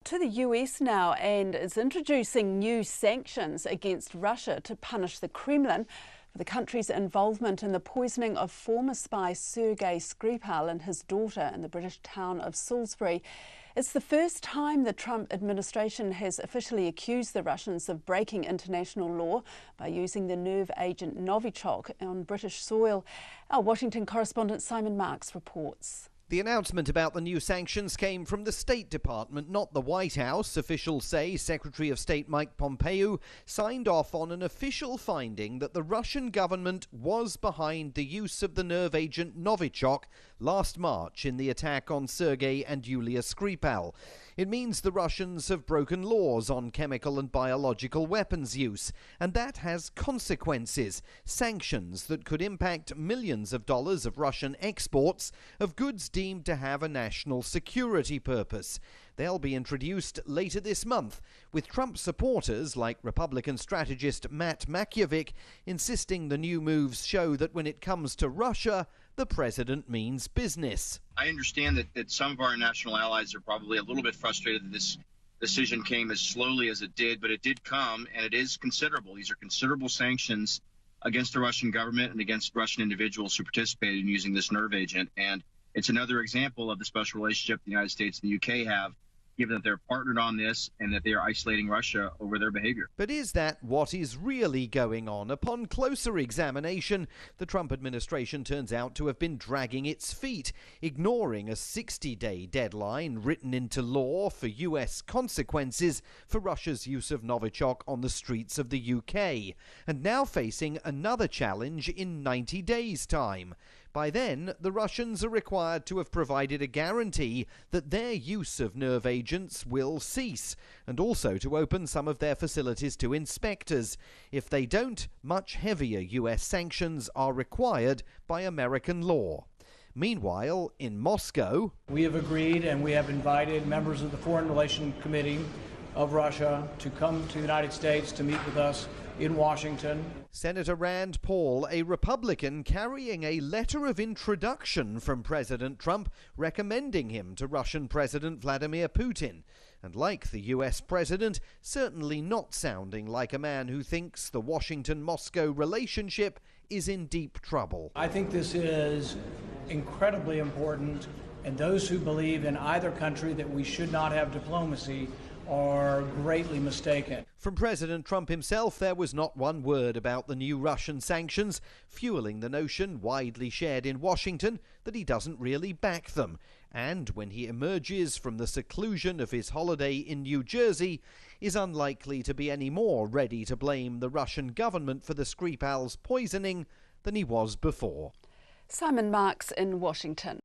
To the US now, and is introducing new sanctions against Russia to punish the Kremlin for the country's involvement in the poisoning of former spy Sergei Skripal and his daughter in the British town of Salisbury. It's the first time the Trump administration has officially accused the Russians of breaking international law by using the nerve agent Novichok on British soil. Our Washington correspondent Simon Marks reports. The announcement about the new sanctions came from the State Department, not the White House. Officials say Secretary of State Mike Pompeo signed off on an official finding that the Russian government was behind the use of the nerve agent Novichok last March in the attack on Sergei and Yulia Skripal. It means the Russians have broken laws on chemical and biological weapons use, and that has consequences, sanctions that could impact millions of dollars of Russian exports of goods deemed to have a national security purpose. They'll be introduced later this month, with Trump supporters like Republican strategist Matt Makievich insisting the new moves show that when it comes to Russia, the president means business. I understand that some of our national allies are probably a little bit frustrated that this decision came as slowly as it did, but it did come, and it is considerable. These are considerable sanctions against the Russian government and against Russian individuals who participated in using this nerve agent. And it's another example of the special relationship the United States and the UK have, given that they're partnered on this and that they are isolating Russia over their behavior. But is that what is really going on? Upon closer examination, the Trump administration turns out to have been dragging its feet, ignoring a 60-day deadline written into law for US consequences for Russia's use of Novichok on the streets of the UK, and now facing another challenge in 90 days' time. By then, the Russians are required to have provided a guarantee that their use of nerve agents will cease, and also to open some of their facilities to inspectors. If they don't, much heavier US sanctions are required by American law. Meanwhile, in Moscow, we have agreed and we have invited members of the Foreign Relations Committee of Russia to come to the United States to meet with us in Washington. Senator Rand Paul, a Republican, carrying a letter of introduction from President Trump recommending him to Russian President Vladimir Putin. And like the US president, certainly not sounding like a man who thinks the Washington-Moscow relationship is in deep trouble. I think this is incredibly important, and those who believe in either country that we should not have diplomacy are greatly mistaken. From President Trump himself, there was not one word about the new Russian sanctions, fueling the notion widely shared in Washington that he doesn't really back them. And when he emerges from the seclusion of his holiday in New Jersey, is unlikely to be any more ready to blame the Russian government for the Skripal's poisoning than he was before. Simon Marks in Washington.